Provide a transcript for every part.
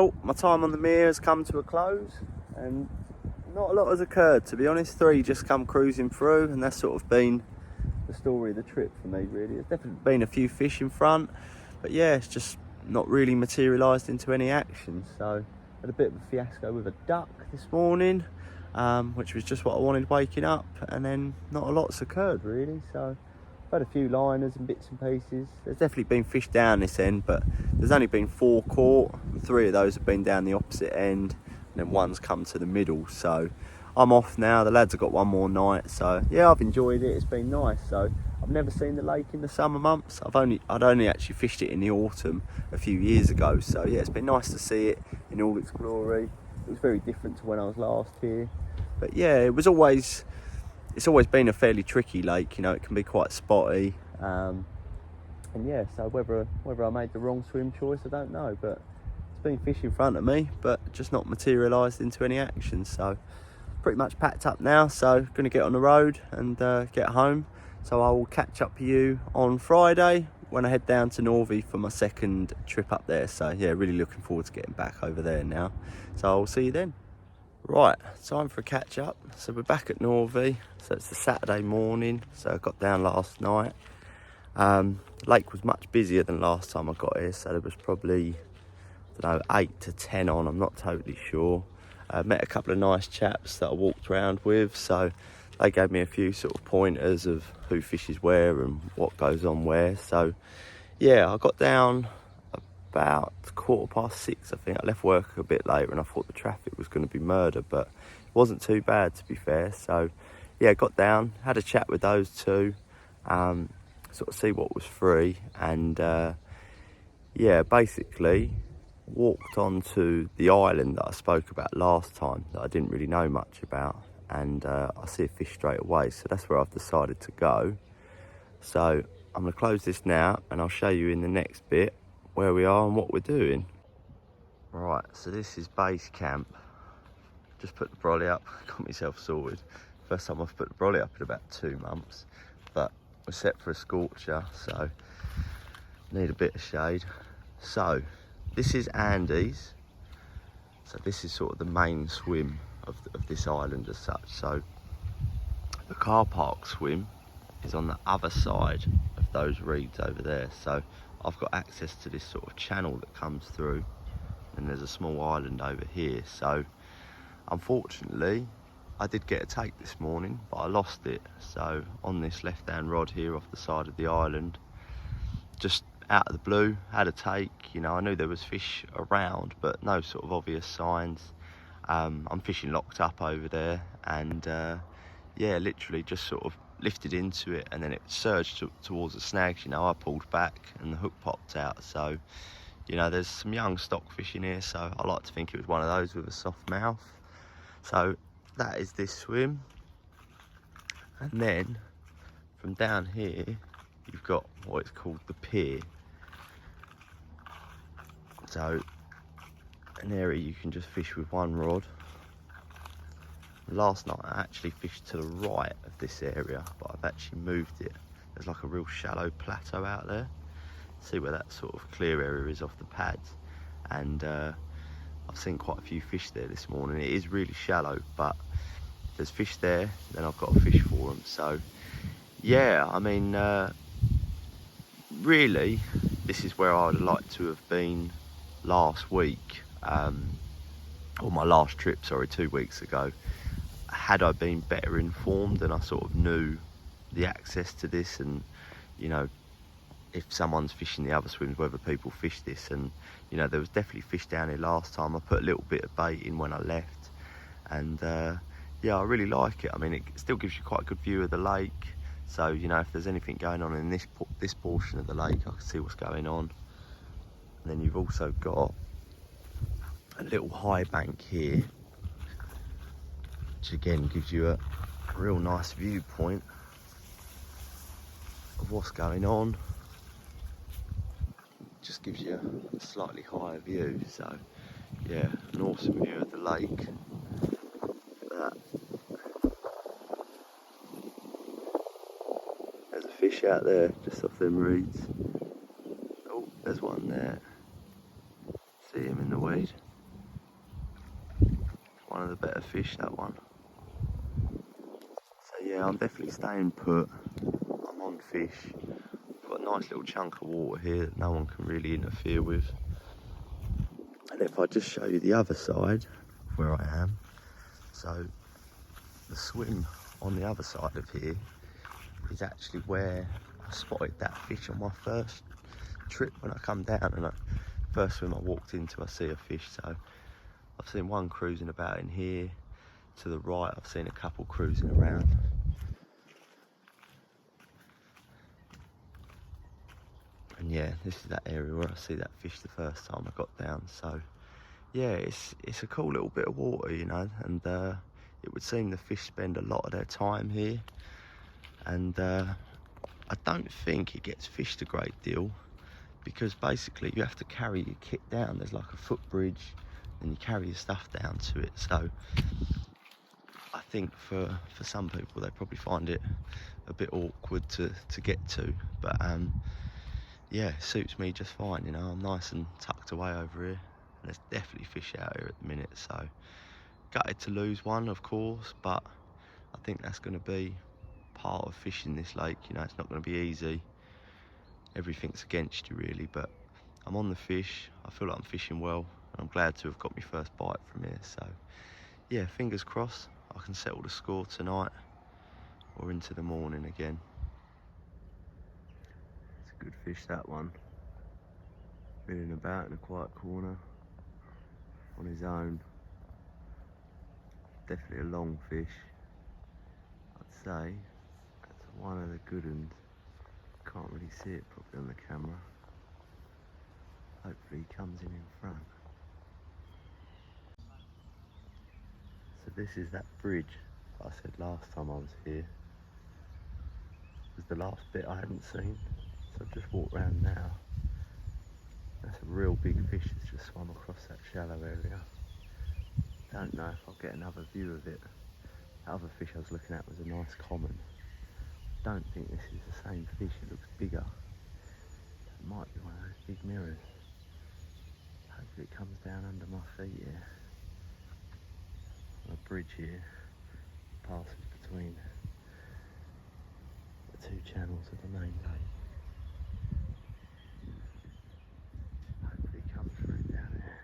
Well, my time on the mere has come to a close and not a lot has occurred, to be honest. 3 just come cruising through, and that's sort of been the story of the trip for me, really. There's definitely been a few fish in front, but yeah, it's just not really materialised into any action. So I had a bit of a fiasco with a duck this morning, which was just what I wanted waking up, and then not a lot's occurred really. So I've had a few liners and bits and pieces. There's definitely been fish down this end, but there's only been 4 caught. 3 of those have been down the opposite end, and then 1's come to the middle. So I'm off now. The lads have got 1 more night. So yeah, I've enjoyed it. It's been nice. So I've never seen the lake in the summer months. I'd only actually fished it in the autumn a few years ago. So yeah, it's been nice to see it in all its glory. It was very different to when I was last here. But yeah, it's always been a fairly tricky lake. You know, it can be quite spotty. And yeah, so whether I made the wrong swim choice, I don't know. But it's been fish in front of me, but just not materialised into any action. So pretty much packed up now. So going to get on the road and get home. So I will catch up with you on Friday when I head down to Norvey for my second trip up there. So yeah, really looking forward to getting back over there now. So I'll see you then. Right, time for a catch up. So we're back at Norvey. So it's a Saturday morning. So I got down last night. The lake was much busier than last time I got here. So there was probably, I don't know, 8 to 10 on. I'm not totally sure. Met a couple of nice chaps that I walked around with. So they gave me a few sort of pointers of who fishes where and what goes on where. So yeah, I got down about 6:15, I think. I left work a bit later and I thought the traffic was going to be murder, but it wasn't too bad, to be fair. So yeah, got down, had a chat with those two, sort of see what was free, and yeah, basically walked onto the island that I spoke about last time that I didn't really know much about, and I see a fish straight away, so that's where I've decided to go. So I'm going to close this now and I'll show you in the next bit where we are and what we're doing. Right, so this is base camp. Just put the brolly up, got myself sorted. First time I've put the brolly up in about 2 months, but we're set for a scorcher, so need a bit of shade. So this is Andy's. So this is sort of the main swim of this island as such. So the car park swim is on the other side of those reeds over there. So I've got access to this sort of channel that comes through, and there's a small island over here. So unfortunately I did get a take this morning, but I lost it. So on this left hand rod here off the side of the island, just out of the blue, had a take. You know, I knew there was fish around, but no sort of obvious signs. I'm fishing locked up over there, and yeah, literally just sort of lifted into it, and then it surged towards the snags. You know, I pulled back and the hook popped out. So you know, there's some young stockfish in here, so I like to think it was one of those with a soft mouth. So that is this swim, and then from down here you've got what is called the pier. So an area you can just fish with 1 rod. Last night I actually fished to the right of this area, but I've actually moved it. There's like a real shallow plateau out there. See where that sort of clear area is off the pads, and I've seen quite a few fish there this morning. It is really shallow, but if there's fish there, then I've got a fish for them. So yeah, I mean, really this is where I would like to have been last week, or my last trip, sorry, 2 weeks ago, had I been better informed and I sort of knew the access to this, and you know, if someone's fishing the other swims, whether people fish this. And you know, there was definitely fish down here last time. I put a little bit of bait in when I left, and yeah, I really like it. I mean, it still gives you quite a good view of the lake, so you know, if there's anything going on in this portion of the lake, I can see what's going on. And then you've also got a little high bank here, which again gives you a real nice viewpoint of what's going on. Just gives you a slightly higher view. So yeah, an awesome view of the lake. Look at that. There's a fish out there just off them reeds. Oh, there's one there. See him in the weed. one of the better fish, that one. So yeah, I'm definitely staying put. I'm on fish. Got a nice little chunk of water here that no one can really interfere with. And if I just show you the other side of where I am, so the swim on the other side of here is actually where I spotted that fish on my first trip when I come down, and first swim I walked into, I see a fish. So I've seen one cruising about in here. To the right I've seen a couple cruising around. And yeah, this is that area where I see that fish the first time I got down. So yeah, it's a cool little bit of water, you know, and it would seem the fish spend a lot of their time here. And I don't think it gets fished a great deal, because basically you have to carry your kit down. There's like a footbridge and you carry your stuff down to it. So I think for some people they probably find it a bit awkward to get to, but yeah, it suits me just fine, you know. I'm nice and tucked away over here, and there's definitely fish out here at the minute. So gutted to lose one, of course, but I think that's going to be part of fishing this lake. You know, it's not going to be easy. Everything's against you really, but I'm on the fish. I feel like I'm fishing well, and I'm glad to have got my first bite from here. So yeah, fingers crossed I can settle the score tonight or into the morning again. It's a good fish, that one. Milling about in a quiet corner on his own. Definitely a long fish, I'd say. That's one of the good ones. Can't really see it properly on the camera. Hopefully he comes in front. So this is that bridge I said last time I was here. It was the last bit I hadn't seen, so I've just walked around now. That's a real big fish that's just swum across that shallow area. Don't know if I'll get another view of it. That other fish I was looking at was a nice common. Don't think this is the same fish, it looks bigger. It might be one of those big mirrors. Hopefully it comes down under my feet here. On a bridge here, passes between the two channels of the main lake. Hopefully it comes through down there.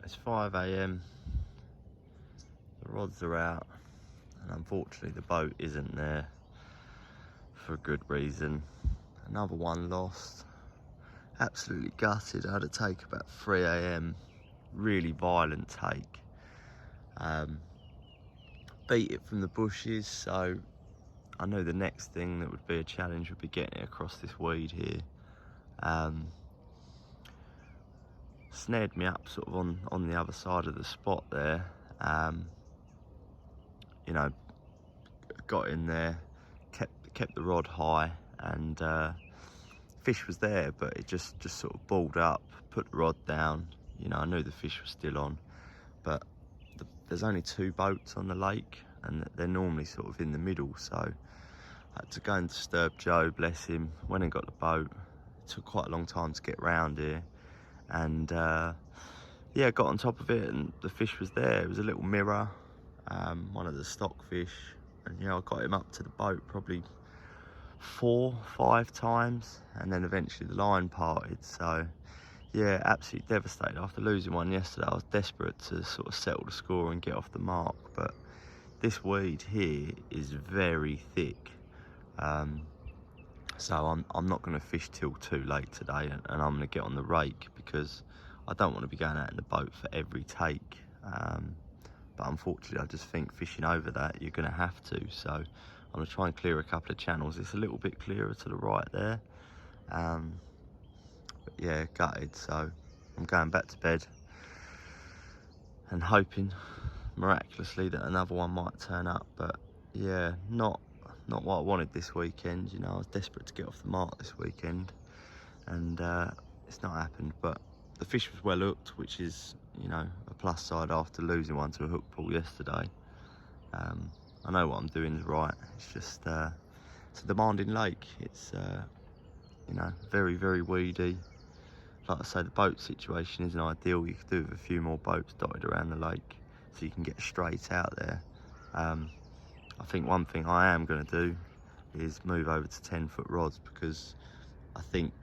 It's 5 AM, the rods are out, and unfortunately the boat isn't there for a good reason. Another one lost, absolutely gutted. I had a take about 3 AM, really violent take. Beat it from the bushes, so I know the next thing that would be a challenge would be getting it across this weed here. Snared me up sort of on the other side of the spot there. You know, got in there, kept the rod high, and fish was there, but it just sort of balled up, put the rod down. You know, I knew the fish was still on, but there's only 2 boats on the lake, and they're normally sort of in the middle, so I had to go and disturb Joe, bless him. Went and got the boat. It took quite a long time to get round here, and yeah, got on top of it, and the fish was there. It was a little mirror, one of the stockfish, and yeah, I got him up to the boat probably 4 or 5 times, and then eventually the line parted. So yeah, absolutely devastated after losing one yesterday. I was desperate to sort of settle the score and get off the mark, but this weed here is very thick, so I'm not going to fish till too late today, and I'm going to get on the rake, because I don't want to be going out in the boat for every take. But unfortunately I just think fishing over that you're going to have to, so I'm going to try and clear a couple of channels. It's a little bit clearer to the right there, but yeah, gutted. So I'm going back to bed and hoping miraculously that another one might turn up. But yeah, not what I wanted this weekend. You know, I was desperate to get off the mark this weekend, and it's not happened. But the fish was well hooked, which is, you know, a plus side after losing one to a hook pull yesterday. I know what I'm doing is right. It's just it's a demanding lake. It's you know, very, very weedy. Like I say, the boat situation isn't ideal. You could do with a few more boats dotted around the lake so you can get straight out there. I think one thing I am going to do is move over to 10-foot rods, because I think,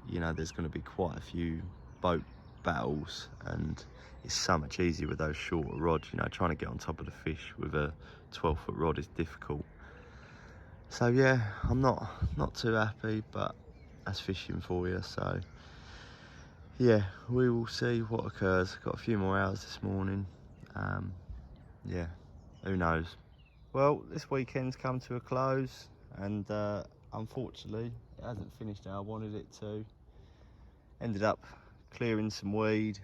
you know, there's going to be quite a few boat battles, and it's so much easier with those shorter rods. You know, trying to get on top of the fish with a 12-foot rod is difficult. So yeah, I'm not too happy, but that's fishing for you. So yeah, we will see what occurs. Got a few more hours this morning. Yeah, who knows. Well, this weekend's come to a close, and unfortunately it hasn't finished how I wanted it to. Ended up clearing some weed,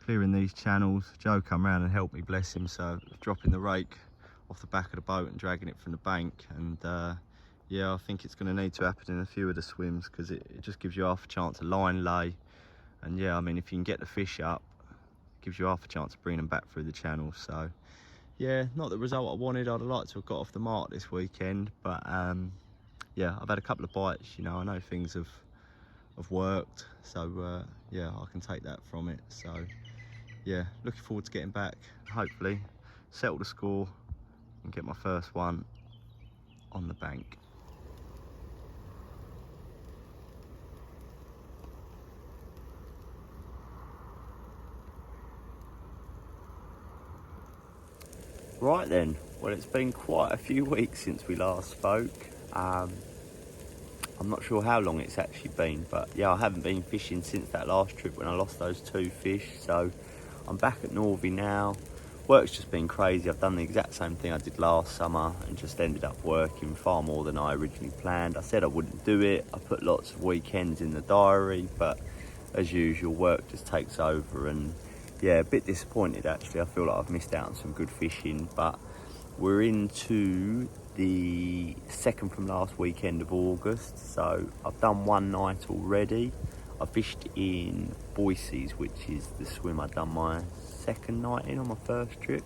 clearing these channels. Joe come round and helped me, bless him, so dropping the rake off the back of the boat and dragging it from the bank. And yeah, I think it's going to need to happen in a few of the swims, because it just gives you half a chance to line lay. And yeah, I mean, if you can get the fish up, it gives you half a chance to bring them back through the channel. So yeah, not the result I wanted. I'd have liked to have got off the mark this weekend, but yeah, I've had a couple of bites. You know, I know things have worked, so yeah, I can take that from it. So yeah, looking forward to getting back, hopefully settle the score and get my first one on the bank. Right then, well, it's been quite a few weeks since we last spoke. I'm not sure how long it's actually been, but yeah, I haven't been fishing since that last trip when I lost those 2 fish. So I'm back at Norvey now. Work's just been crazy. I've done the exact same thing I did last summer and just ended up working far more than I originally planned. I said I wouldn't do it. I put lots of weekends in the diary, but as usual, work just takes over. And yeah, a bit disappointed actually. I feel like I've missed out on some good fishing, but we're into the second from last weekend of August, so I've done one night already. I fished in Boise's, which is the swim I'd done my second night in on my first trip.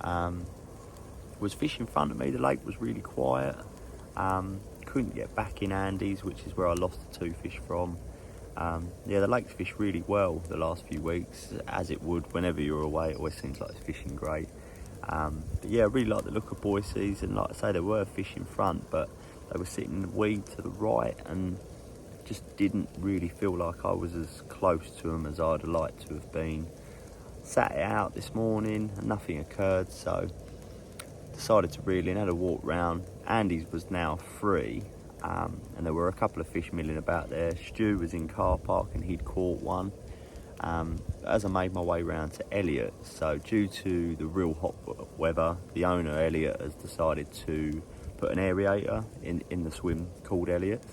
Was fish in front of me. The lake was really quiet. Couldn't get back in Andy's, which is where I lost the 2 fish from. Yeah, the lake's fished really well the last few weeks, as it would whenever you're away. It always seems like it's fishing great. But yeah, I really like the look of Boise's, and like I say, there were fish in front, but they were sitting in the weed to the right, and just didn't really feel like I was as close to them as I'd like to have been. Sat it out this morning and nothing occurred, so decided to reel in, had a walk round. Andy's was now free, and there were a couple of fish milling about there. Stu was in Carp and he'd caught one. As I made my way round to Elliot, so due to the real hot weather, the owner, Elliot, has decided to put an aerator in the swim called Elliot.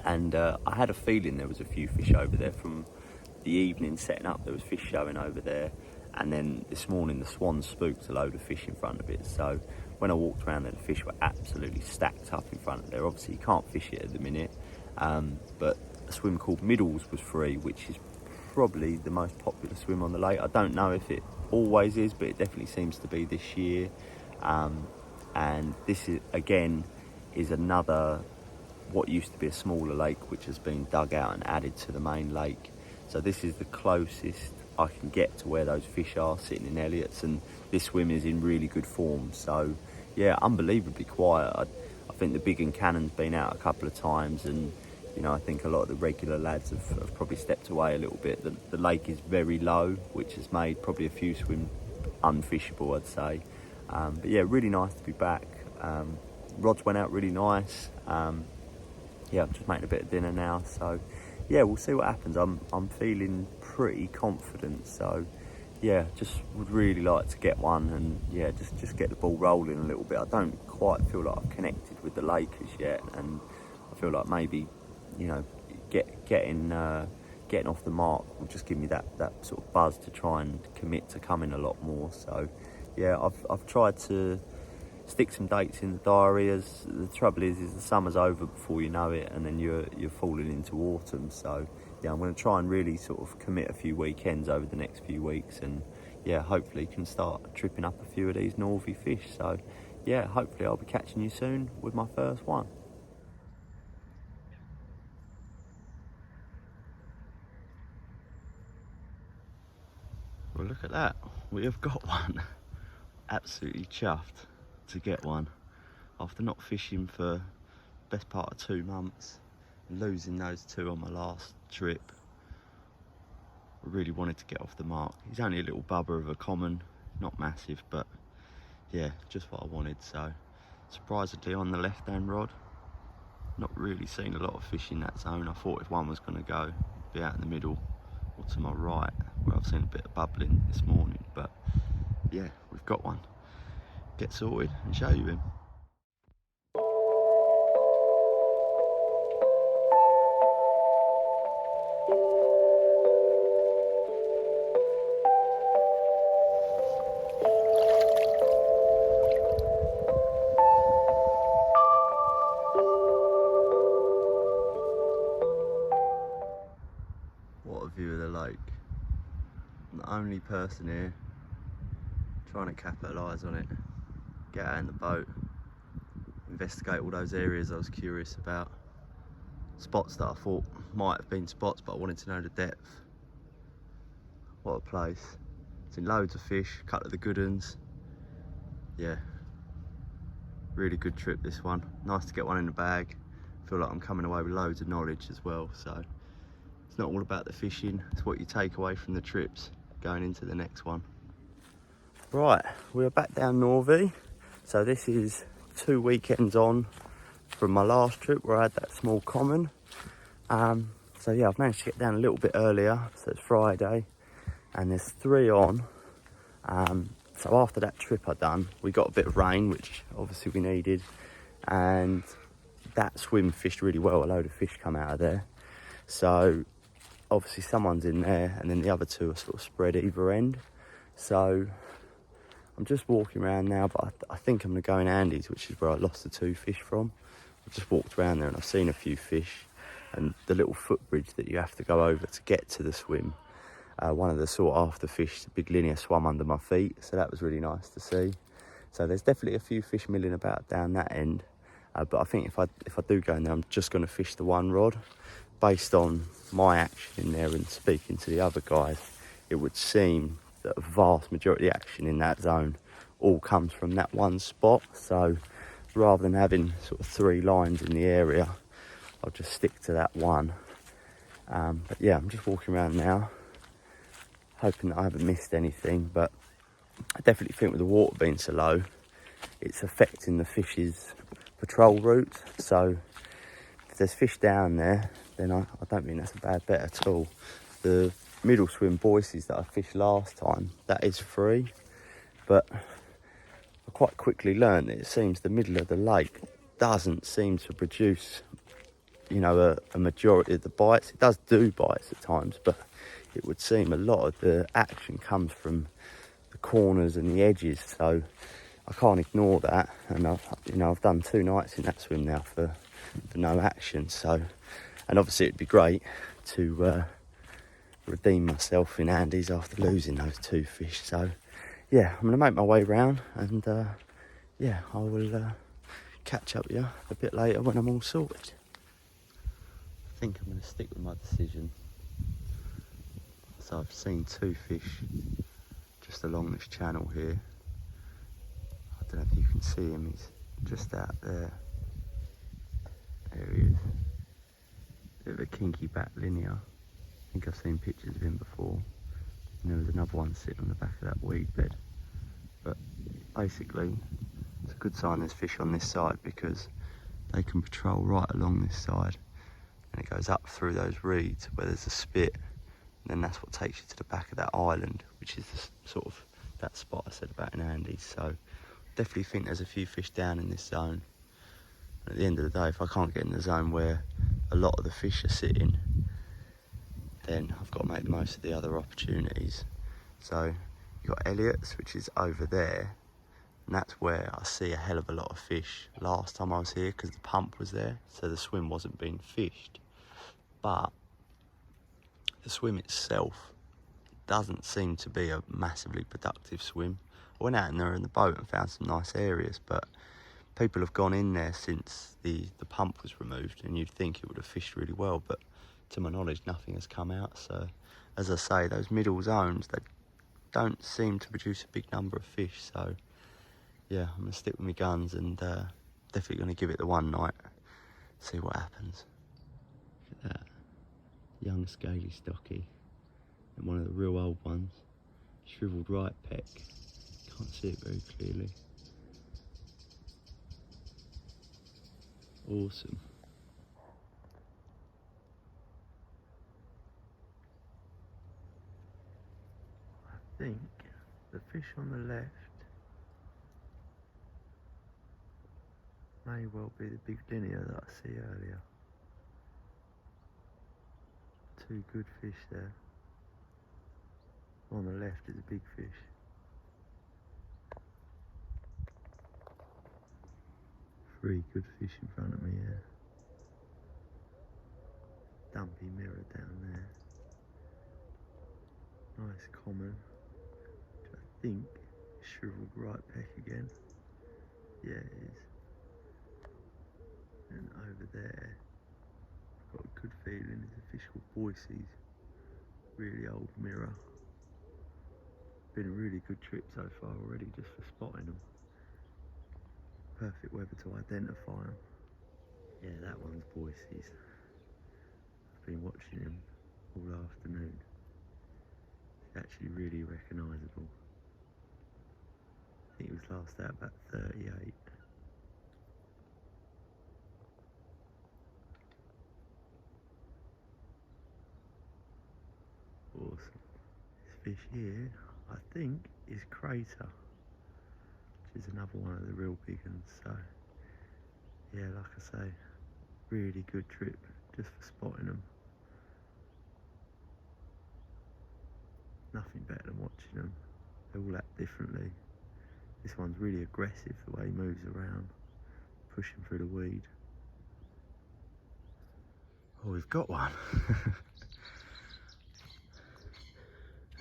And I had a feeling there was a few fish over there from the evening setting up. There was fish showing over there, and then this morning the swan spooked a load of fish in front of it. So when I walked around there, the fish were absolutely stacked up in front of there. Obviously you can't fish it at the minute, but a swim called Middles was free, which is probably the most popular swim on the lake. I don't know if it always is, but it definitely seems to be this year. And this is again is another what used to be a smaller lake, which has been dug out and added to the main lake. So this is the closest I can get to where those fish are sitting in Elliott's, and this swim is in really good form. So yeah, unbelievably quiet. I think the Big and Cannon's been out a couple of times, and you know, I think a lot of the regular lads have probably stepped away a little bit. The lake is very low, which has made probably a few swims unfishable, I'd say. But yeah, really nice to be back. Rods went out really nice. Yeah, I'm just making a bit of dinner now, so yeah, we'll see what happens. I'm feeling pretty confident, so yeah, just would really like to get one, and yeah, just get the ball rolling a little bit. I don't quite feel like I've connected with the lake as yet, and I feel like maybe, you know, getting off the mark will just give me that sort of buzz to try and commit to coming a lot more. So yeah, I've tried to stick some dates in the diary. As the trouble is the summer's over before you know it, and then you're falling into autumn. So yeah, I'm going to try and really sort of commit a few weekends over the next few weeks, and yeah, hopefully can start tripping up a few of these northy fish. So yeah, hopefully I'll be catching you soon with my first one. Well, look at that, we have got one. Absolutely chuffed to get one after not fishing for best part of 2 months and losing those two on my last trip. I really wanted to get off the mark. He's only a little bubber of a common, not massive, but yeah, just what I wanted. So surprisingly on the left hand rod, not really seen a lot of fish in that zone. I thought if one was going to go, it'd be out in the middle or to my right, where I've seen a bit of bubbling this morning. But yeah, we've got one. Get sorted and show you him. What a view of the lake. I'm the only person here trying to capitalise on it. Get out in the boat, investigate all those areas I was curious about. Spots that I thought might have been spots, but I wanted to know the depth. What a place. Seen loads of fish, a couple of the good ones. Yeah, really good trip this one. Nice to get one in the bag. Feel like I'm coming away with loads of knowledge as well. So it's not all about the fishing, it's what you take away from the trips going into the next one. Right, we're back down Northey. So this is 2 weekends on from my last trip where I had that small common. So yeah, I've managed to get down a little bit earlier, so it's Friday, and there's 3 on. So after that trip I done, we got a bit of rain, which obviously we needed, and that swim fished really well. A load of fish come out of there. So obviously someone's in there, and then the other 2 are sort of spread either end. So I'm just walking around now, but I think I'm going to go in Andy's, which is where I lost the 2 fish from. I've just walked around there and I've seen a few fish, and the little footbridge that you have to go over to get to the swim. One of the sought after fish, the big linear, swam under my feet, so that was really nice to see. So there's definitely a few fish milling about down that end, but I think if I do go in there, I'm just going to fish the 1 rod. Based on my action in there and speaking to the other guys, it would seem that a vast majority of the action in that zone all comes from that 1 spot. So rather than having sort of 3 lines in the area, I'll just stick to that 1. But yeah, I'm just walking around now, hoping that I haven't missed anything, but I definitely think with the water being so low, it's affecting the fish's patrol route. So if there's fish down there, then I don't think that's a bad bet at all. The middle swim Boises that I fished last time, that is free, but I quite quickly learned that it seems the middle of the lake doesn't seem to produce, you know, a majority of the bites. It does do bites at times, but it would seem a lot of the action comes from the corners and the edges. So I can't ignore that, and I've done 2 nights in that swim now for no action. So, and obviously it'd be great to redeem myself in Andy's after losing those 2 fish. So yeah, I'm gonna make my way round, and yeah, I will catch up with you a bit later when I'm all sorted. I think I'm gonna stick with my decision. So I've seen 2 fish just along this channel here. I don't know if you can see him, he's just out there. There he is. Bit of a kinky back linear. I think I've seen pictures of him before. And there was another one sitting on the back of that weed bed. But basically, it's a good sign there's fish on this side, because they can patrol right along this side. And it goes up through those reeds where there's a spit. And then that's what takes you to the back of that island, which is the, sort of that spot I said about in Andy's. So definitely think there's a few fish down in this zone. And at the end of the day, if I can't get in the zone where a lot of the fish are sitting, then I've got to make the most of the other opportunities. So you've got Elliott's, which is over there, and that's where I see a hell of a lot of fish last time I was here, because the pump was there, so the swim wasn't being fished. But the swim itself doesn't seem to be a massively productive swim. I went out in there in the boat and found some nice areas, but people have gone in there since the pump was removed, and you'd think it would have fished really well, but to my knowledge nothing has come out. So as I say, those middle zones, they don't seem to produce a big number of fish. So yeah, I'm gonna stick with my guns and definitely gonna give it the one night, see what happens. Look at that young scaly stocky and one of the real old ones, shriveled right peck. Can't see it very clearly. Awesome. I think the fish on the left may well be the big linear that I see earlier. Two good fish there. On the left is a big fish. Three good fish in front of me here. Dumpy mirror down there. Nice common, which I think is shriveled right peck again. Yeah, it is. And over there, I've got a good feeling there's a fish called Boise's. Really old mirror. Been a really good trip so far already just for spotting them. Perfect weather to identify them. Yeah, that one's Boise's. I've been watching him all afternoon. He's actually really recognisable. I think he was last out about 38. Awesome. This fish here, I think, is Crater, which is another one of the real big ones. So, yeah, like I say, really good trip just for spotting them. Nothing better than watching them. They all act differently. This one's really aggressive the way he moves around, pushing through the weed. Oh, we've got one.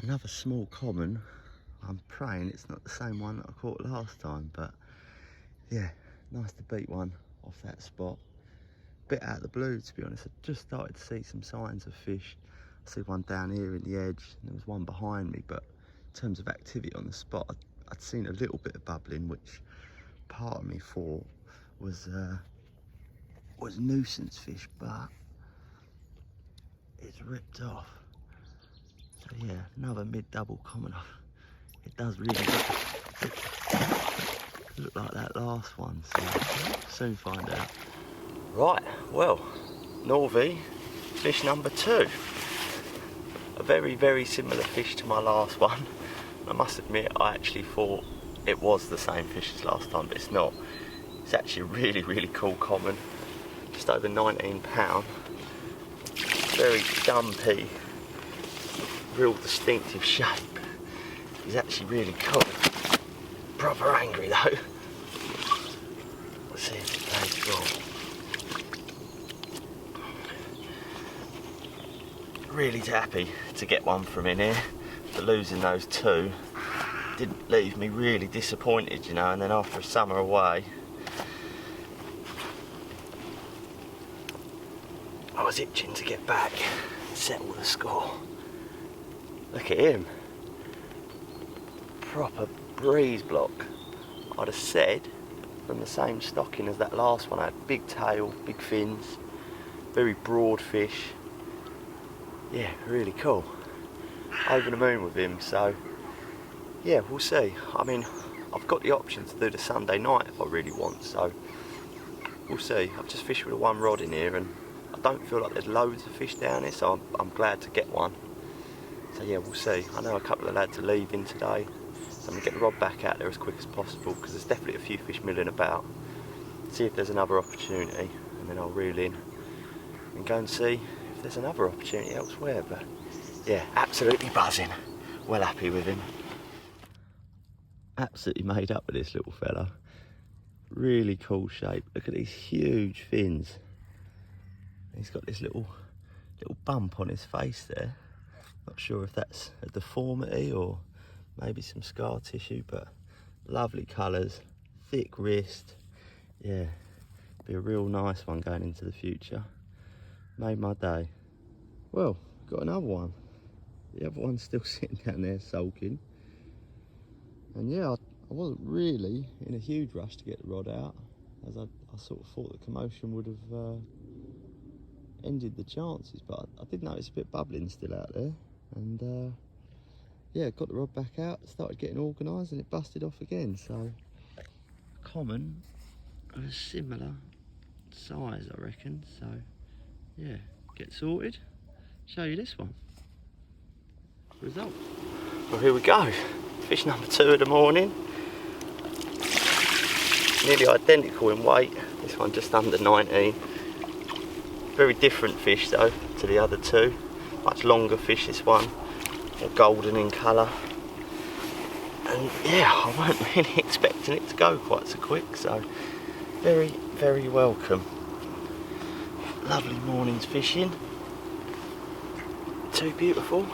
Another small common. I'm praying it's not the same one that I caught last time, but yeah, nice to beat one off that spot. Bit out of the blue, to be honest. I just started to see some signs of fish. I see one down here in the edge, and there was one behind me, but in terms of activity on the spot, I'd seen a little bit of bubbling, which part of me thought was nuisance fish, but it's ripped off. So yeah, another mid-double common. It does really look like that last one, so soon find out. Right, well, Norvey, fish number 2. A very, very similar fish to my last one. I must admit, I actually thought it was the same fish as last time, but it's not. It's actually a really, really cool common. Just over 19 pound. Very dumpy, real distinctive shape. He's actually really cool. Proper angry though. Let's see if it plays full. Really happy to get one from in here, but losing those two didn't leave me really disappointed, you know. And then after a summer away, I was itching to get back and settle the score. Look at him. Proper breeze block. I'd have said from the same stocking as that last one. I had big tail, big fins, very broad fish. Yeah, really cool. Over the moon with him, so yeah, we'll see. I mean, I've got the option to do the Sunday night if I really want, so we'll see. I've just fished with a one rod in here, and I don't feel like there's loads of fish down here, so I'm glad to get one. So yeah, we'll see. I know a couple of lads are leaving today, so I'm going to get the rod back out there as quick as possible, because there's definitely a few fish milling about. See if there's another opportunity, and then I'll reel in and go and see if there's another opportunity elsewhere. But yeah, absolutely buzzing. Well happy with him. Absolutely made up with this little fella. Really cool shape. Look at these huge fins. He's got this little bump on his face there. Not sure if that's a deformity or maybe some scar tissue, but lovely colours, thick wrist. Yeah, be a real nice one going into the future. Made my day. Well, got another one. The other one's still sitting down there sulking. And yeah, I wasn't really in a huge rush to get the rod out, as I sort of thought the commotion would have ended the chances, but I did notice a bit of bubbling still out there. And yeah, got the rod back out, started getting organised, and it busted off again. So common of a similar size, I reckon. So yeah, get sorted, show you this one. Result. Well, here we go. Fish number 2 of the morning. Nearly identical in weight. This one just under 19. Very different fish though to the other two. Much longer fish, this one. More golden in colour. And yeah, I weren't really expecting it to go quite so quick, so very, very welcome. Lovely morning's fishing. 2 beautiful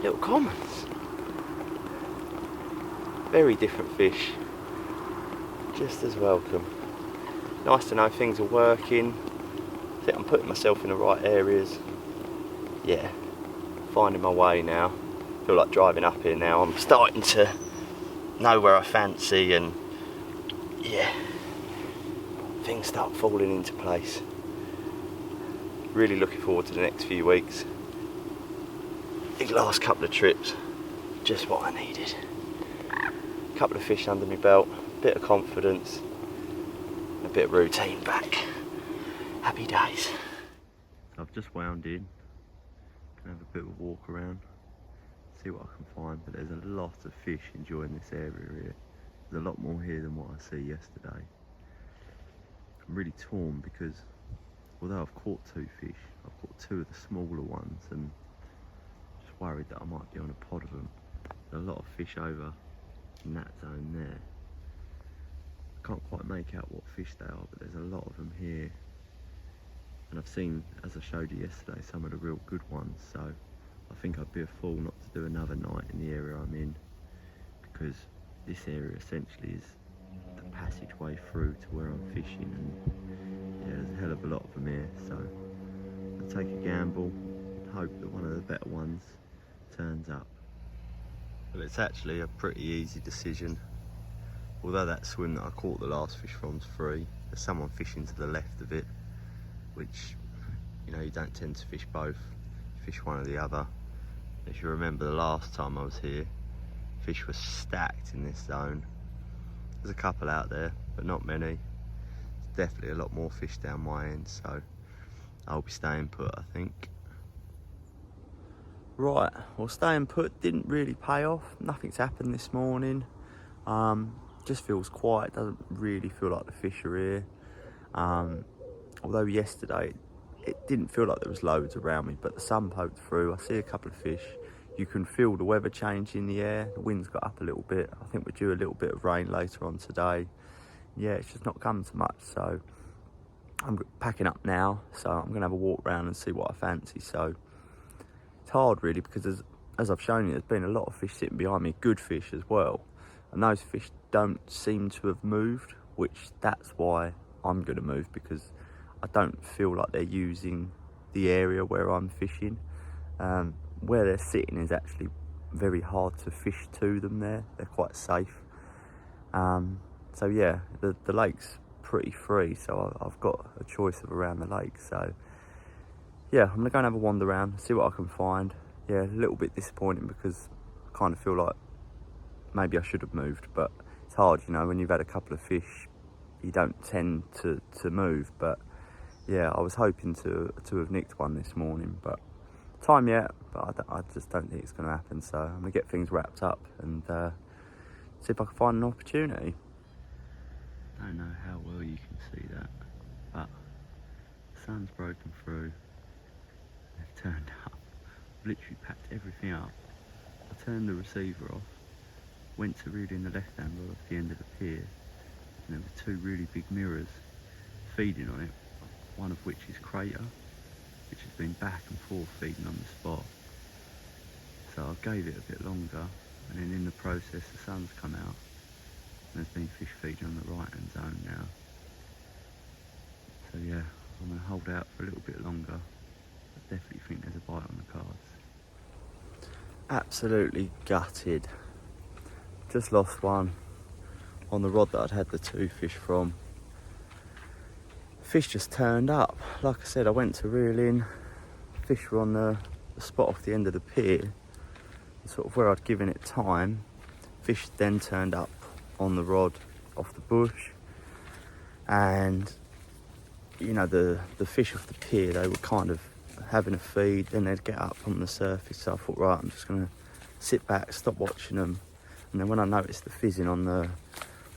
little commons. Very different fish. Just as welcome. Nice to know things are working. I think I'm putting myself in the right areas. Yeah, finding my way now. Feel like driving up here now. I'm starting to know where I fancy, and yeah, things start falling into place. Really looking forward to the next few weeks. These last couple of trips, just what I needed. A couple of fish under my belt, a bit of confidence, and a bit of routine back. Happy days. I've just wound in, can have a bit of a walk around, see what I can find, but there's a lot of fish enjoying this area here. There's a lot more here than what I see yesterday. I'm really torn because although I've caught 2 fish, I've caught 2 of the smaller ones, and I'm just worried that I might be on a pod of them. There's a lot of fish over in that zone there. I can't quite make out what fish they are, but there's a lot of them here. And I've seen, as I showed you yesterday, some of the real good ones, so I think I'd be a fool not to do another night in the area I'm in, because this area essentially is the passageway through to where I'm fishing, and yeah, there's a hell of a lot of them here, so I'll take a gamble, hope that one of the better ones turns up. Well, it's actually a pretty easy decision. Although that swim that I caught the last fish from's free, there's someone fishing to the left of it, which, you know, you don't tend to fish both, you fish one or the other. If you remember the last time I was here, fish were stacked in this zone. There's a couple out there, but not many. There's definitely a lot more fish down my end, so I'll be staying put, I think. Right, well, staying put didn't really pay off. Nothing's happened this morning. Just feels quiet, doesn't really feel like the fish are here. Although yesterday it didn't feel like there was loads around me, but the sun poked through. I see a couple of fish. You can feel the weather change in the air. The wind's got up a little bit. I think we're due a little bit of rain later on today. Yeah, it's just not come to much, so I'm packing up now. So I'm going to have a walk around and see what I fancy. So it's hard really, because as I've shown you, there's been a lot of fish sitting behind me, good fish as well. And those fish don't seem to have moved, which that's why I'm going to move, because I don't feel like they're using the area where I'm fishing. Where they're sitting is actually very hard to fish to them there. They're quite safe. So yeah, the lake's pretty free, so I've got a choice of around the lake. So yeah, I'm gonna go and have a wander around, see what I can find. Yeah, a little bit disappointing because I kind of feel like maybe I should have moved, but it's hard, you know, when you've had a couple of fish, you don't tend to move. But yeah, I was hoping to have nicked one this morning, but time yet, but I just don't think it's going to happen. So I'm going to get things wrapped up and see if I can find an opportunity. I don't know how well you can see that, but the sun's broken through. They've turned up. I've literally packed everything up. I turned the receiver off, went to reel in the left-hand rod off the end of the pier, and there were 2 really big mirrors feeding on it, one of which is Crater, which has been back and forth feeding on the spot. So I gave it a bit longer, and then in the process the sun's come out and there's been fish feeding on the right hand zone now. So yeah, I'm going to hold out for a little bit longer. I definitely think there's a bite on the cards. Absolutely gutted. Just lost one on the rod that I'd had the 2 fish from. Fish just turned up. Like I said, I went to reel in. Fish were on the spot off the end of the pier, sort of where I'd given it time. Fish then turned up on the rod off the bush, and you know, the fish off the pier, they were kind of having a feed, then they'd get up on the surface. So I thought, right, I'm just going to sit back, stop watching them. And then when I noticed the fizzing on the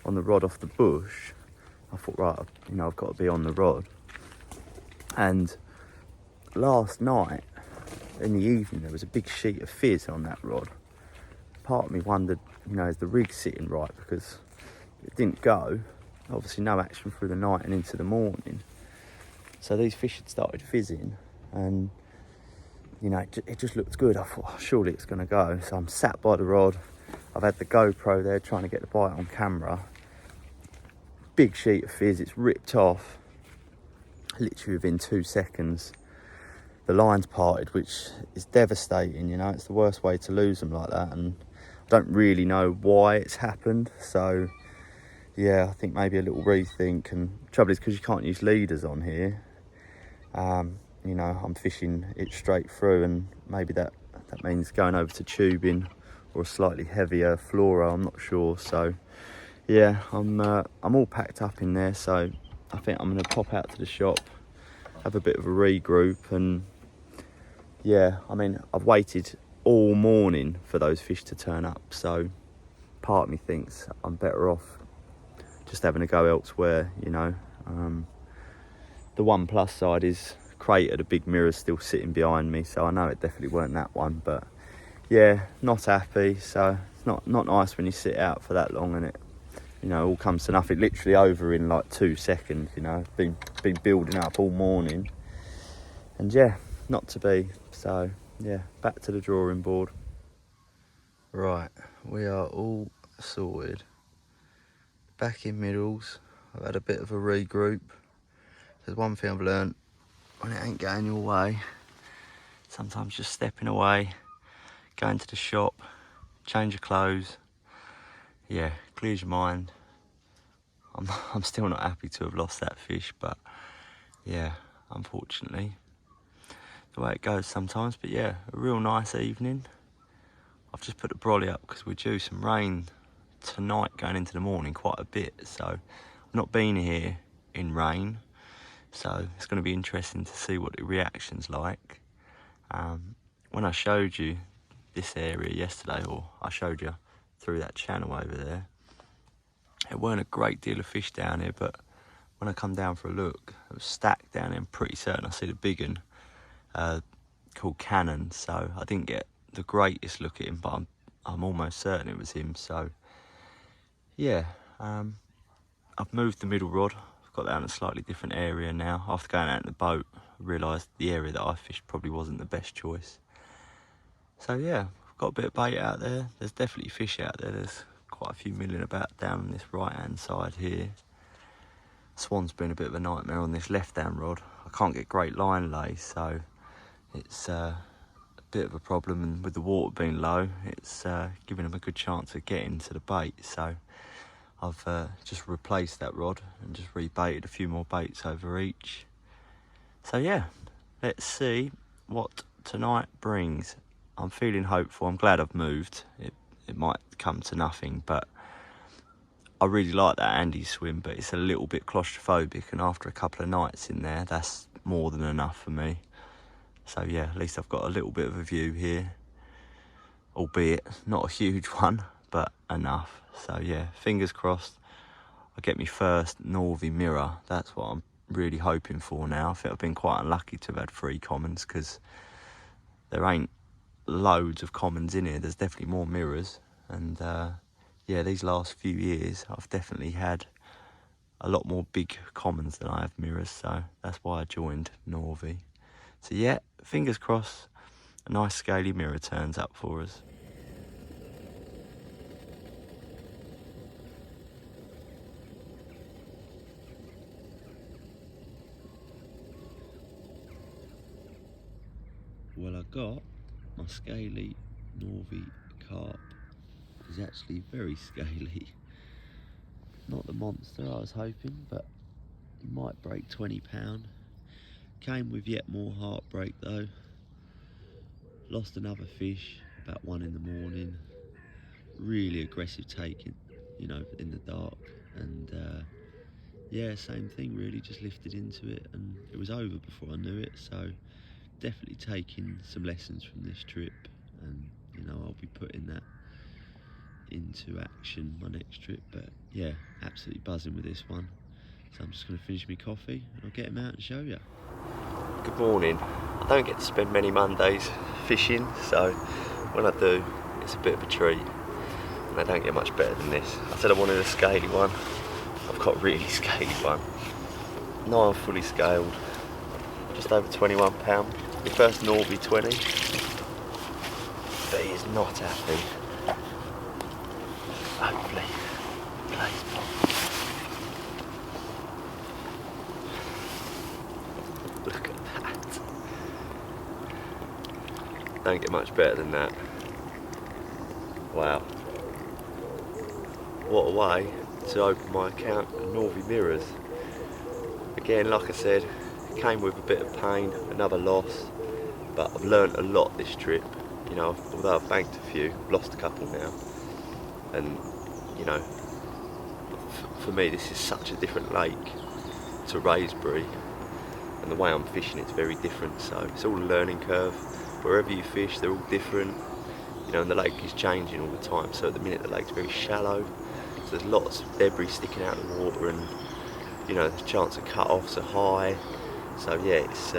rod off the bush, I thought, right, you know, I've got to be on the rod. And last night in the evening there was a big sheet of fizz on that rod. Part of me wondered, you know, is the rig sitting right, because it didn't go. Obviously no action through the night and into the morning. So these fish had started fizzing, and you know, it just looked good. I thought, oh, surely it's going to go. So I'm sat by the rod. I've had the GoPro there trying to get the bite on camera. Big sheet of fizz, it's ripped off. Literally within 2 seconds, the line's parted, which is devastating, you know. It's the worst way to lose them like that, and I don't really know why it's happened. So yeah, I think maybe a little rethink. And the trouble is, because you can't use leaders on here, you know, I'm fishing it straight through, and maybe that means going over to tubing or a slightly heavier fluoro, I'm not sure. So yeah, I'm all packed up in there, so I think I'm going to pop out to the shop, have a bit of a regroup. And yeah, I mean, I've waited all morning for those fish to turn up, so part of me thinks I'm better off just having a go elsewhere, you know. The one plus side is Crater, the big mirror's still sitting behind me, so I know it definitely weren't that one. But yeah, not happy. So it's not nice when you sit out for that long and it, you know, all comes to nothing, literally over in like 2 seconds, you know. Been building up all morning, and yeah, not to be. So yeah, back to the drawing board. Right, we are all sorted. Back in middles. I've had a bit of a regroup. There's one thing I've learned: when it ain't going your way, sometimes just stepping away, going to the shop, change your clothes, yeah, clears your mind. I'm still not happy to have lost that fish, but yeah, unfortunately, the way it goes sometimes. But yeah, a real nice evening. I've just put the brolly up because we're due some rain tonight going into the morning quite a bit. So I've not been here in rain, so it's going to be interesting to see what the reaction's like. When I showed you this area yesterday, or I showed you through that channel over there, there weren't a great deal of fish down here, but when I come down for a look, it was stacked down here. I'm pretty certain I see the big one called Cannon, so I didn't get the greatest look at him, but I'm almost certain it was him. So yeah, I've moved the middle rod. I've got that in a slightly different area now. After going out in the boat, I realised the area that I fished probably wasn't the best choice. So yeah, I've got a bit of bait out there. There's definitely fish out there. There's quite a few milling about down on this right hand side here. Swan's been a bit of a nightmare on this left hand rod. I can't get great line lay, so it's a bit of a problem, and with the water being low, it's giving them a good chance of getting to the bait. So I've just replaced that rod and just rebaited a few more baits over each. So yeah, let's see what tonight brings. I'm feeling hopeful. I'm glad I've moved. It might come to nothing, but I really like that Andy swim, but it's a little bit claustrophobic, and after a couple of nights in there, that's more than enough for me. So yeah, at least I've got a little bit of a view here, albeit not a huge one, but enough. So yeah, fingers crossed I get me first Norvey mirror. That's what I'm really hoping for now. I think I've been quite unlucky to have had 3 commons, because there ain't loads of commons in here. There's definitely more mirrors, and yeah, these last few years I've definitely had a lot more big commons than I have mirrors, so that's why I joined Norvey. So yeah, fingers crossed a nice scaly mirror turns up for us. Well, I got my scaly Norvey carp. It's actually very scaly. Not the monster I was hoping, but it might break 20 pound. Came with yet more heartbreak though. Lost another fish about 1 in the morning. Really aggressive taking, you know, in the dark. And yeah, same thing really, just lifted into it and it was over before I knew it. So definitely taking some lessons from this trip, and you know, I'll be putting that into action my next trip. But yeah, absolutely buzzing with this one. So I'm just going to finish my coffee and I'll get him out and show you. Good morning. I don't get to spend many Mondays fishing, so when I do, it's a bit of a treat. And I don't get much better than this. I said I wanted a scaly one. I've got a really scaly one. Now I'm fully scaled. Just over 21 pound. My first Norby 20. But he is not happy. Hopefully, plays pop. Look at that. Don't get much better than that. Wow. What a way to open my account of Norvey mirrors. Again, like I said, it came with a bit of pain, another loss, but I've learnt a lot this trip. You know, although I've banked a few, I've lost a couple now. And, you know, for me this is such a different lake to Raisbury, and the way I'm fishing it's very different, so it's all a learning curve. Wherever you fish they're all different, you know, and the lake is changing all the time. So at the minute the lake's very shallow, so there's lots of debris sticking out of the water, and you know, the chance of cut-offs are high. So yeah, it's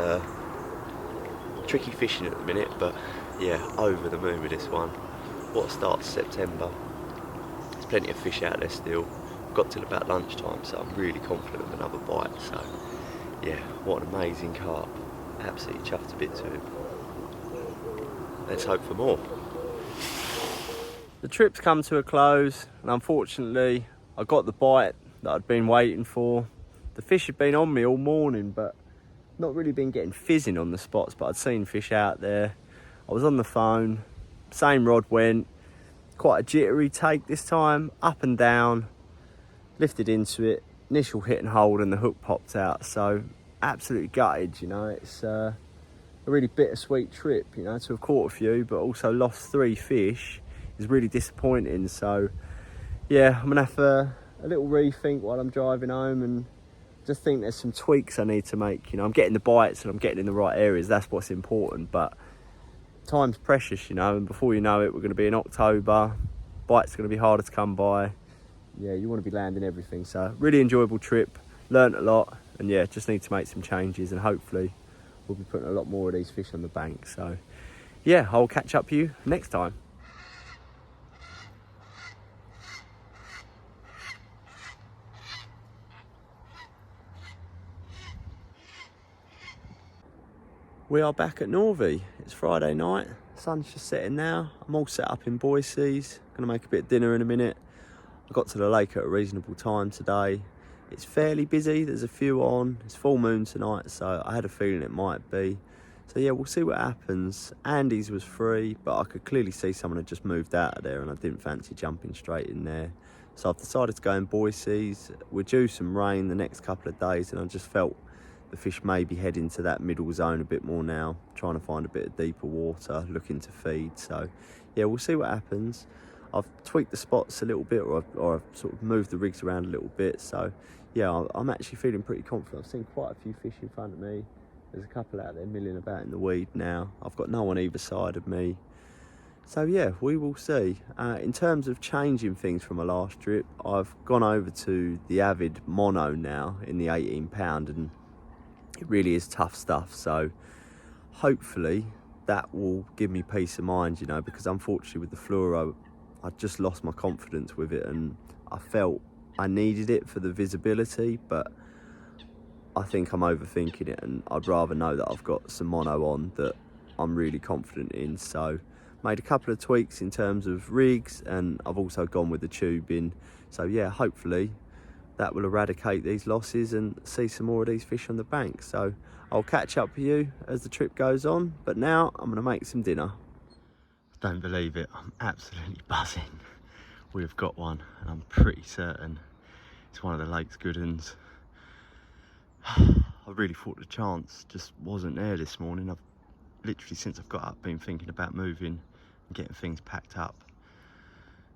tricky fishing at the minute, but yeah, over the moon with this one. What a start to September. There's plenty of fish out there still. Got till about lunchtime, so I'm really confident of another bite. So yeah, what an amazing carp. Absolutely chuffed a bit to him. Let's hope for more. The trip's come to a close, and unfortunately I got the bite that I'd been waiting for. The fish had been on me all morning, but not really been getting fizzing on the spots, but I'd seen fish out there. I was on the phone, same rod went, quite a jittery take this time, up and down, lifted into it, initial hit and hold, and the hook popped out. So absolutely gutted, you know. It's a really bittersweet trip, you know, to have caught a few, but also lost 3 fish is really disappointing. So yeah, I'm gonna have a little rethink while I'm driving home, and just think there's some tweaks I need to make. You know, I'm getting the bites and I'm getting in the right areas, that's what's important, but time's precious, you know, and before you know it, we're going to be in October, bites going to be harder to come by. Yeah, you want to be landing everything. So really enjoyable trip, learnt a lot, and yeah, just need to make some changes, and hopefully we'll be putting a lot more of these fish on the bank. So yeah, I'll catch up with you next time. We are back at Norvey. It's Friday night, sun's just setting now. I'm all set up in Boise's, gonna make a bit of dinner in a minute. I got to the lake at a reasonable time today. It's fairly busy, there's a few on. It's full moon tonight, so I had a feeling it might be. So yeah, we'll see what happens. Andy's was free, but I could clearly see someone had just moved out of there and I didn't fancy jumping straight in there. So I've decided to go in Boise's. We're due some rain the next couple of days, and I just felt the fish may be heading to that middle zone a bit more now, trying to find a bit of deeper water, looking to feed. So yeah, we'll see what happens. I've tweaked the spots a little bit, or I've sort of moved the rigs around a little bit. So yeah, I'm actually feeling pretty confident. I've seen quite a few fish in front of me. There's a couple out there milling about in the weed now. I've got no one either side of me. So yeah, we will see. In terms of changing things from my last trip, I've gone over to the Avid Mono now in the 18 pound, and it really is tough stuff. So hopefully that will give me peace of mind, you know, because unfortunately with the fluoro, I just lost my confidence with it, and I felt I needed it for the visibility, but I think I'm overthinking it, and I'd rather know that I've got some mono on that I'm really confident in. So made a couple of tweaks in terms of rigs, and I've also gone with the tubing. So yeah, hopefully that will eradicate these losses and see some more of these fish on the bank. So I'll catch up with you as the trip goes on, but now I'm going to make some dinner. Don't believe it, I'm absolutely buzzing. We've got one, and I'm pretty certain it's one of the lake's good uns. I really thought the chance just wasn't there this morning. I've literally, since I've got up, been thinking about moving and getting things packed up.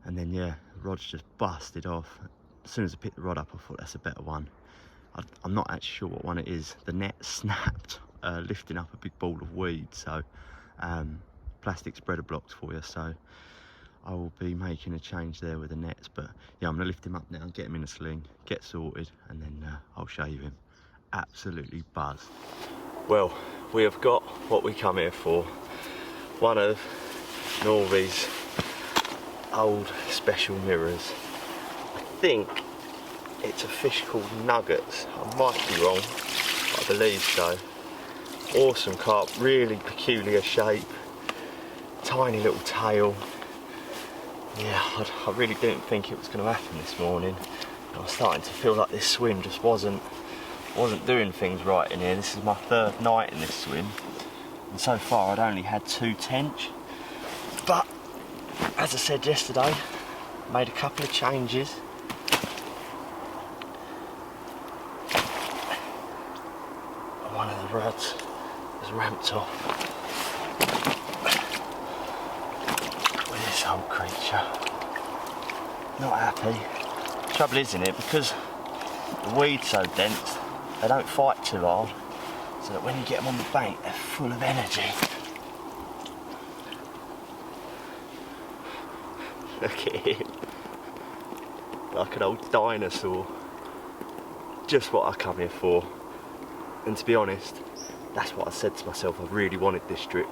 And then yeah, the rod's just busted off. As soon as I picked the rod up, I thought that's a better one. I'm not actually sure what one it is. The net snapped, lifting up a big ball of weed. So plastic spreader blocks for you. So I will be making a change there with the nets. But yeah, I'm gonna lift him up now and get him in a sling, get sorted, and then I'll show you him. Absolutely buzzed. Well, we have got what we come here for. One of Norby's old special mirrors. I think it's a fish called nuggets. I might be wrong, but I believe so. Awesome carp, really peculiar shape, tiny little tail. Yeah, I really didn't think it was going to happen this morning. I was starting to feel like this swim just wasn't doing things right in here. This is my third night in this swim, and so far I'd only had 2 tench. But as I said yesterday, made a couple of changes. One of the rods has ramped off with this old creature. Not happy. Trouble is in it, because the weed's so dense, they don't fight too hard, so that when you get them on the bank, they're full of energy. Look at him, like an old dinosaur. Just what I come here for. And to be honest, that's what I said to myself. I really wanted this trip,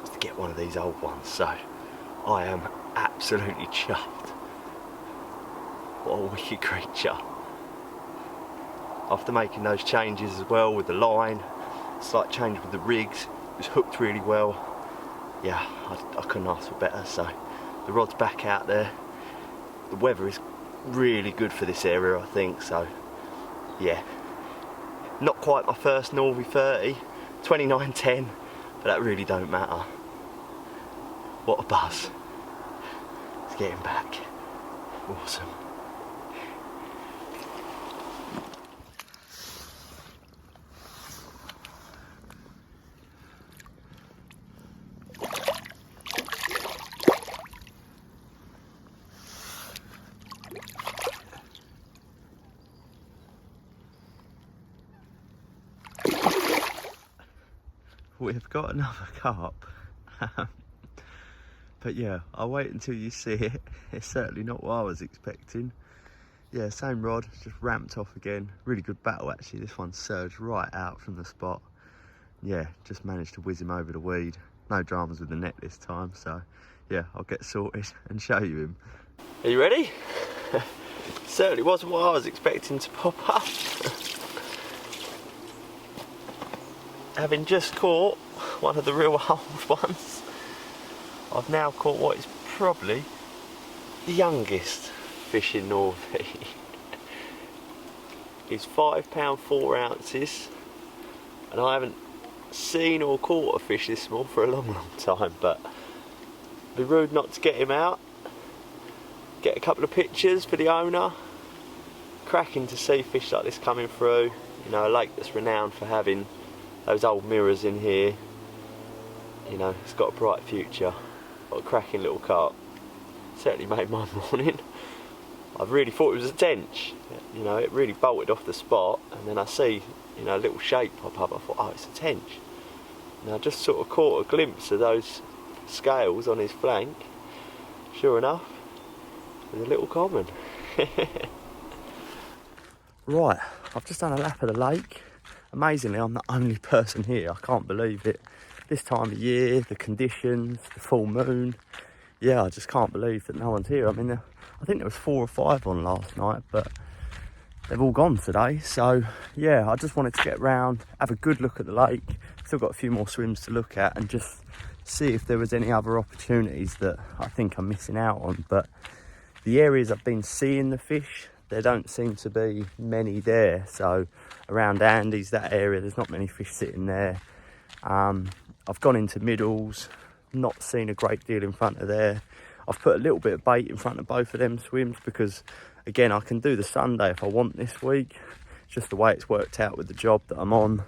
was to get one of these old ones. So I am absolutely chuffed. What a wicked creature. After making those changes as well with the line, slight change with the rigs, it was hooked really well. Yeah, I couldn't ask for better. So the rod's back out there. The weather is really good for this area, I think. So yeah, not quite my first Norby 30, 29.10, but that really don't matter. What a buzz. Let's get him back. Awesome. We've got another carp. But yeah, I'll wait until you see it. It's certainly not what I was expecting. Yeah, same rod, just ramped off again. Really good battle actually. This one surged right out from the spot. Yeah, just managed to whiz him over the weed. No dramas with the net this time, so yeah, I'll get sorted and show you him. Are you ready? Certainly wasn't what I was expecting to pop up. Having just caught one of the real old ones, I've now caught what is probably the youngest fish in Norby. It's £5 4 ounces, and I haven't seen or caught a fish this small for a long time, but it'd be rude not to get him out, get a couple of pictures for the owner. Cracking to see fish like this coming through, you know, a lake that's renowned for having those old mirrors in here. You know, it's got a bright future. What a cracking little carp. Certainly made my morning. I really thought it was a tench. You know, it really bolted off the spot, and then I see, you know, a little shape pop up. I thought, oh, it's a tench. And I just sort of caught a glimpse of those scales on his flank. Sure enough, there's a little common. Right, I've just done a lap of the lake. Amazingly, I'm the only person here. I can't believe it. This time of year, the conditions, the full moon. Yeah, I just can't believe that no one's here. I mean, I think there was 4 or 5 on last night, but they've all gone today. So yeah, I just wanted to get round, have a good look at the lake, because still got a few more swims to look at and just see if there was any other opportunities that I think I'm missing out on. But the areas I've been seeing the fish, there don't seem to be many there. So around Andy's, that area, there's not many fish sitting there. I've gone into middles, not seen a great deal in front of there. I've put a little bit of bait in front of both of them swims because, again, I can do the Sunday if I want this week. It's just the way it's worked out with the job that I'm on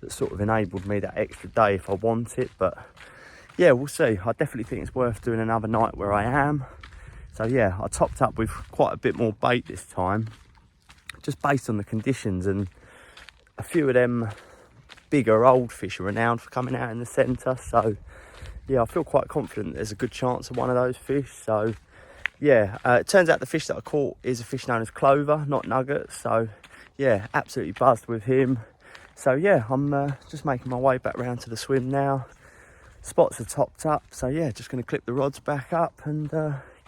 that sort of enabled me that extra day if I want it. But yeah, we'll see. I definitely think it's worth doing another night where I am. So yeah, I topped up with quite a bit more bait this time, just based on the conditions, and a few of them bigger old fish are renowned for coming out in the centre. So yeah, I feel quite confident there's a good chance of one of those fish. So yeah, it turns out the fish that I caught is a fish known as clover, not nuggets. So yeah, absolutely buzzed with him. So yeah, I'm just making my way back round to the swim now. Spots are topped up, so yeah, just going to clip the rods back up and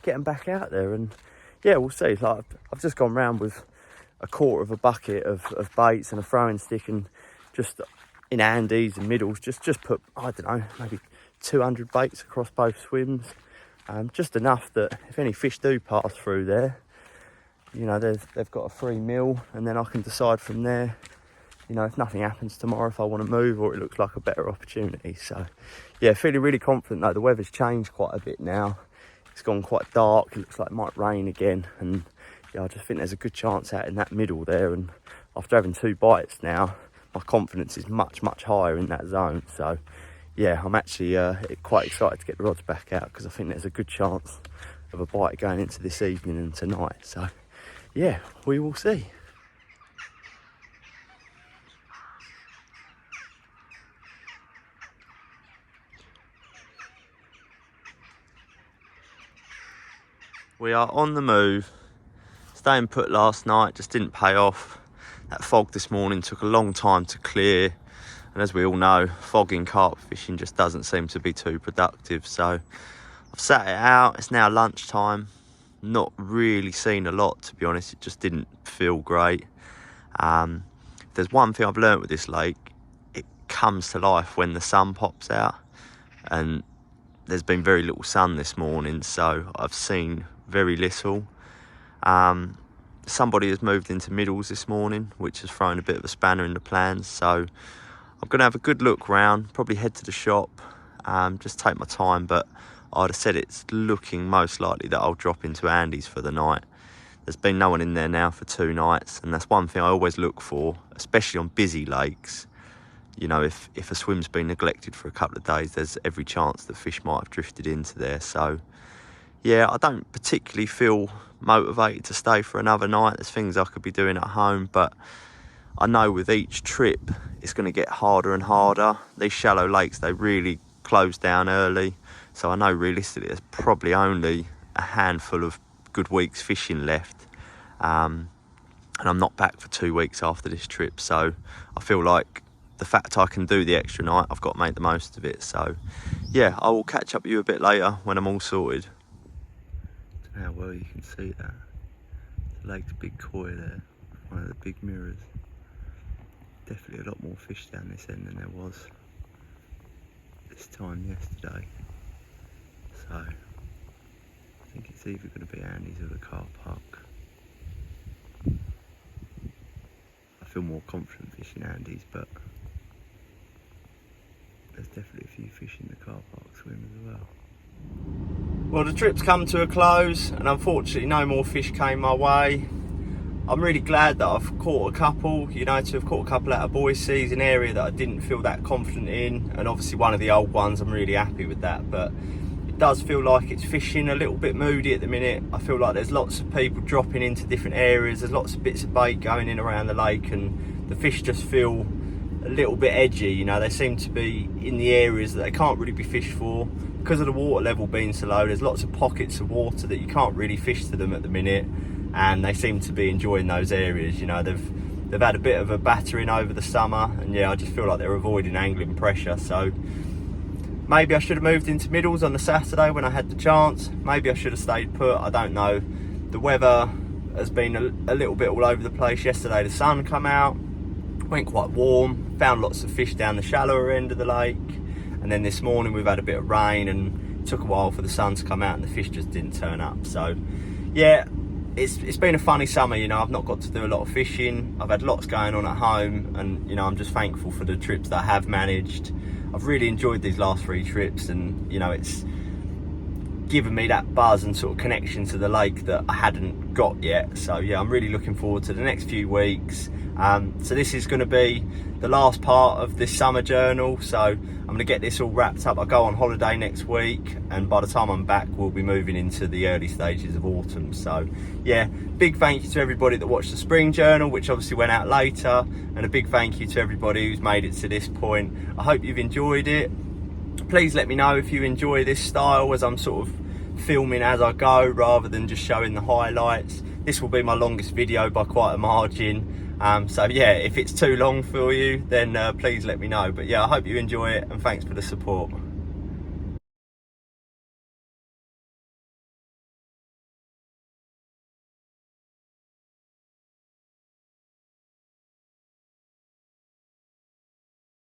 get them back out there. And yeah, we'll see. Like, I've just gone round with a quarter of a bucket of baits and a throwing stick, and just in Andes and middles, just put, I don't know, maybe 200 baits across both swims. Just enough that if any fish do pass through there, you know, they've got a free meal, and then I can decide from there, you know, if nothing happens tomorrow, if I want to move or it looks like a better opportunity. So yeah, feeling really confident though. The weather's changed quite a bit now. It's gone quite dark. It looks like it might rain again. And yeah, I just think there's a good chance out in that middle there. And after having 2 bites now, my confidence is much, much higher in that zone. So yeah, I'm actually quite excited to get the rods back out because I think there's a good chance of a bite going into this evening and tonight. So yeah, we will see. We are on the move. Staying put last night just didn't pay off. That fog this morning took a long time to clear. And as we all know, fogging carp fishing just doesn't seem to be too productive. So I've sat it out. It's now lunchtime. Not really seen a lot, to be honest. It just didn't feel great. There's one thing I've learned with this lake. It comes to life when the sun pops out. And there's been very little sun this morning, so I've seen very little. Somebody has moved into middles this morning, which has thrown a bit of a spanner in the plans. So I'm going to have a good look round, probably head to the shop, just take my time. But I'd have said it's looking most likely that I'll drop into Andy's for the night. There's been no one in there now for 2 nights, and that's one thing I always look for, especially on busy lakes. You know, if a swim's been neglected for a couple of days, there's every chance that fish might have drifted into there. So yeah, I don't particularly feel motivated to stay for another night. There's things I could be doing at home, but I know with each trip it's going to get harder and harder. These shallow lakes, they really close down early, so I know realistically there's probably only a handful of good weeks fishing left, and I'm not back for 2 weeks after this trip. So I feel like the fact I can do the extra night, I've got to make the most of it. So yeah, I will catch up with you a bit later when I'm all sorted. I don't know how well you can see that. The lake's big koi there, one of the big mirrors. Definitely a lot more fish down this end than there was this time yesterday. So I think it's either going to be Andy's or the car park. I feel more confident fishing Andy's, but there's definitely a few fish in the car park swim as well. Well, the trip's come to a close, and unfortunately no more fish came my way. I'm really glad that I've caught a couple, you know, to have caught a couple out of Boise's, an area that I didn't feel that confident in, and obviously one of the old ones, I'm really happy with that. But it does feel like it's fishing a little bit moody at the minute. I feel like there's lots of people dropping into different areas, there's lots of bits of bait going in around the lake, and the fish just feel a little bit edgy. You know, they seem to be in the areas that they can't really be fished for because of the water level being so low. There's lots of pockets of water that you can't really fish to them at the minute, and they seem to be enjoying those areas. You know, they've had a bit of a battering over the summer, and yeah, I just feel like they're avoiding angling pressure. So maybe I should have moved into middles on the Saturday when I had the chance. Maybe I should have stayed put, I don't know. The weather has been a little bit all over the place. Yesterday the sun come out, went quite warm, found lots of fish down the shallower end of the lake, and then this morning we've had a bit of rain and it took a while for the sun to come out and the fish just didn't turn up. So yeah, it's been a funny summer, you know. I've not got to do a lot of fishing, I've had lots going on at home, and you know, I'm just thankful for the trips that I have managed. I've really enjoyed these last 3 trips, and you know, it's given me that buzz and sort of connection to the lake that I hadn't got yet. So yeah, I'm really looking forward to the next few weeks. So this is going to be the last part of this summer journal, so I'm going to get this all wrapped up. I go on holiday next week, and by the time I'm back we'll be moving into the early stages of autumn. So yeah, big thank you to everybody that watched the spring journal, which obviously went out later, and a big thank you to everybody who's made it to this point. I hope you've enjoyed it. Please let me know if you enjoy this style, as I'm sort of filming as I go rather than just showing the highlights. This will be my longest video by quite a margin. So yeah, if it's too long for you, then please let me know. But yeah, I hope you enjoy it, and thanks for the support.